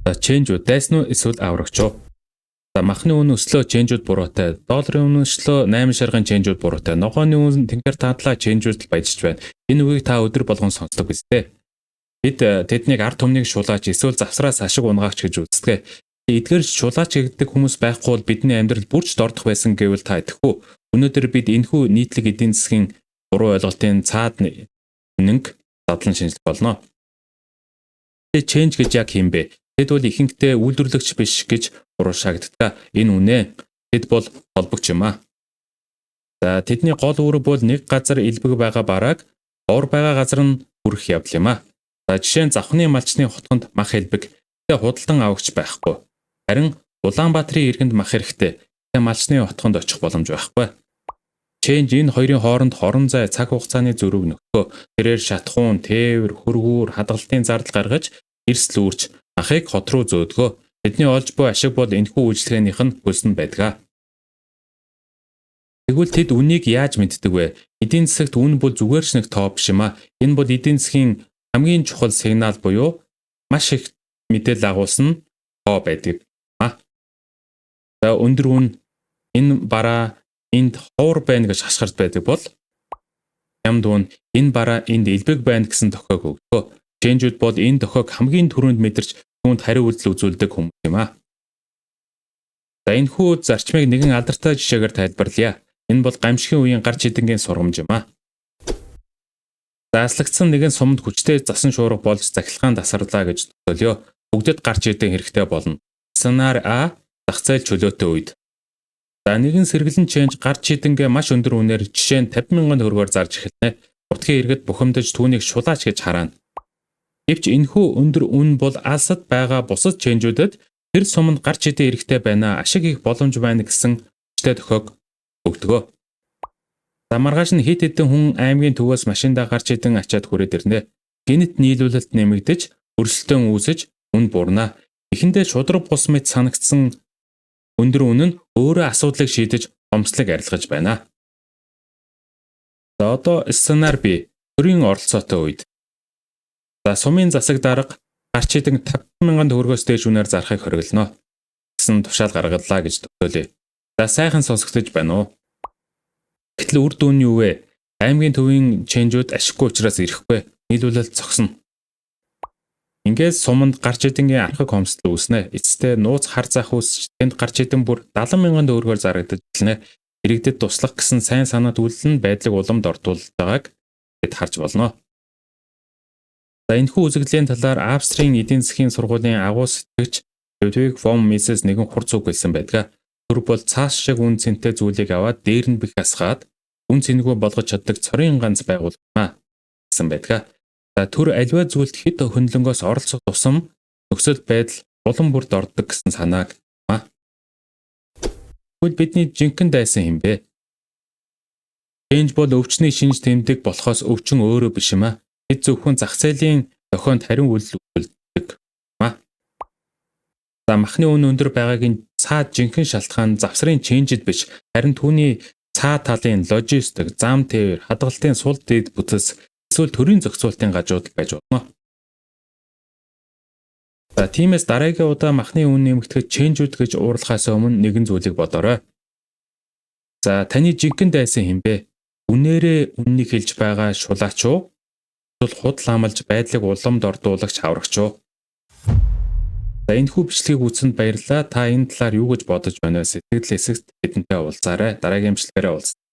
За ченжүүд дайсан уу эсвэл аврагч уу? За махны үн өслөө ченжүүд буруутай, долларын үн өслөө 8 шаргын ченжүүд буруутай, ногооны үн тэнхэр татлаа ченжүүд баяжж байна. Энэ үгийг та өдөр болгон сонсдог биз дээ. Бид тэднийг ард түмнийг шулаач эсвэл завсраас ашиг унгаач гэж үздэг. Эдгээрч шулаач гэдэг хүмүүс байхгүй бол бидний амьдрал бүрч дордох байсан гэвэл та итгэв үү? Өнөөдөр бид энэхүү нийтлэг эдийн засгийн буруу ойлголтын цаад үнэнг задлан шинжлэх болно. Change гэж яг юм бэ? Тэд бол ихэнхдээ үйлдвэрлэгч биш гэж уруушаагддаг. Энэ үнэ. Тэд бол холбогч юм аа. За тэдний гол үүрэг бол нэг газар элбэг байгаа барааг ор байгаа газар нь хүрэх явдал юм аа. За жишээ нь завхны малчны хотгонд мах элбэг, тэгээ худалдан авагч байхгүй. Харин Улаанбаатарын иргэнд мах хэрэгтэй. Тэгээ малчны хотгонд очих боломж байхгүй. Change энэ хоёрын хооронд хорон зай цаг хугацааны зөрүүг нөхөө. Тэрээр шатхуун, тээвэр, хөргүүр, хадгалтын зардал гаргаж эрсдэл үүрч махыг хот руу зөөдгөө. Тэдний олж буй ашиг бол энэхүү үйлчлэгээнийх нь хөлс нь байдаг. Тэгвэл тэд үнийг яаж мэддэг вэ? Эдийн засагт үн бол зүгээр ч нэг тоо биш юм аа. Энэ бол эдийн засгийн хамгийн чухал сигнал буюу маш их мэдээлэл агуулсан тоо байдаг. За өндөр үн энэ бараа энд ховор байна гэж хашгирд байдаг бол ямд үн энэ бараа энд элбэг байна гэсэн тохиог өгдөө. Ченжүүд бол энэ тохиог хамгийн түрүүнд мэдэрч түүнд хариу үйлдэл үзүүлдэг хүмүүс юм аа. За энэхүү зарчмыг нэгэн алдартай жишээгээр тайлбарлая. Энэ бол гамшигын үеийн гар чидэнгийн сургамж юм аа. Заслагдсан нэгэн сумд хүчтэй засан шуурга болж захилгаан тасарлаа гэж төсөөлё. Бүгдэд гар чидэн хэрэгтэй болно. Сценар А зах зээл чөлөөтэй үед. За нэгэн сэргэлэн ченж гар чидэнгээ маш өндөр үнээр жишээ нь 50,000 төгрөгөөр зарж эхэлнэ. Уртгийн иргэд бухимдаж түүнийг шулаач гэж хараана. Гэвч энэхүү өндөр үн бол алсад байгаа бусад ченжүүдэд тэр суманд гар чидэн хэрэгтэй байна, ашиг их боломж байна гэсэн хүчтэй тохиог өгдөгөө. За маргааш нь хит хитэн хүн аймгийн төвөөс машиндаа гар чидэн ачаад хүрээд ирнэ. Гэнэт нийлүүлэлт нэмэгдэж, өрсөлдөөн үүсэж, үн буурна. Эхэндээ шудраг бус мэт санагдсан өндөр үн нь өөрөө асуудлыг шийдэж, хомслог арилгаж байна. За одоо сценар Б. Төрийн оролцоотой үед. За сумын засаг дарга гар чидэн 50,000 төгрөгөөс дээш үнээр зарахыг хориглоно гэсэн тушаал гаргалаа гэж төсөөлье. За сайхан сонсогдож байна уу? Гэтэл үр дүн нь юу вэ? Аймгийн төвийн ченжүүд ашиггүй учраас ирэхгүй. Нийлүүлэлт зогсно. Ингээд суманд гар чидэнгийн архаг хомсдол үүснэ. Эцэстээ нууц хар зах үүсч тэнд гар чидэн бүр 70,000 төгрөгөөр зарагдаж эхэлнэ. Иргэдэд туслах гэсэн сайн санаат үйлдэл нь байдлыг уламд ортуулж байгааг бид харж болно. За энэхүү үзэгдлийн талаар Австрийн эдийн засгийн сургуулийн агуу сэтгэгч Людвиг фон Мисес нэгэн хурц үг хэлсэн байдаг. Тэр бол цааш шиг үн цэнтэй зүйлийг аваад дээр нь бих асгаад үн цэнэгүй болгож чаддаг цорын ганц байгууллага гэсэн байдаг. За төр аливаа зүйлд хэд хөндлөнгөөс оролцох тусам нөхцөл байдал улам бүрд ордог гэсэн санааг тэгвэл бидний жинхэнэ дайсан юм бэ? Change бол өвчний шинж тэмдэг болохоос өвчин өөрөө биш юм аа. Бид зөвхөн зах зээлийн зохионд хариу үйлдэл үзүүлдэг. За махны үн өндөр байгаагийн цаад жинхэнэ шалтгаан завсрын ченжид биш, харин түүний цаад талын логистик, зам тээвэр, хадгалтын сул дэд бүтэц эсвэл төрийн зохицуултын гажууд байж болно. За тиймээс дараагийн удаа махны үн нэмэгдэхэд ченжүүд гэж уурлахаас өмнө нэгэн зүйлийг бодоорой. За таны жинхэнэ дайсан хэм бэ? Үнээрээ үннийг хэлж байгаа шулаач уу? Эсвэл худал амлаж байдлыг уламд ордуулагч хаврагч уу? За энэхүү бичлэгийг үзсэнд баярлалаа. Та энэ талаар юу гэж бодож байна вэ? Сэтгэл хэсэгт бидэнтэй уулзаарай. Дараагийн бичлэгээрээ уулзъя.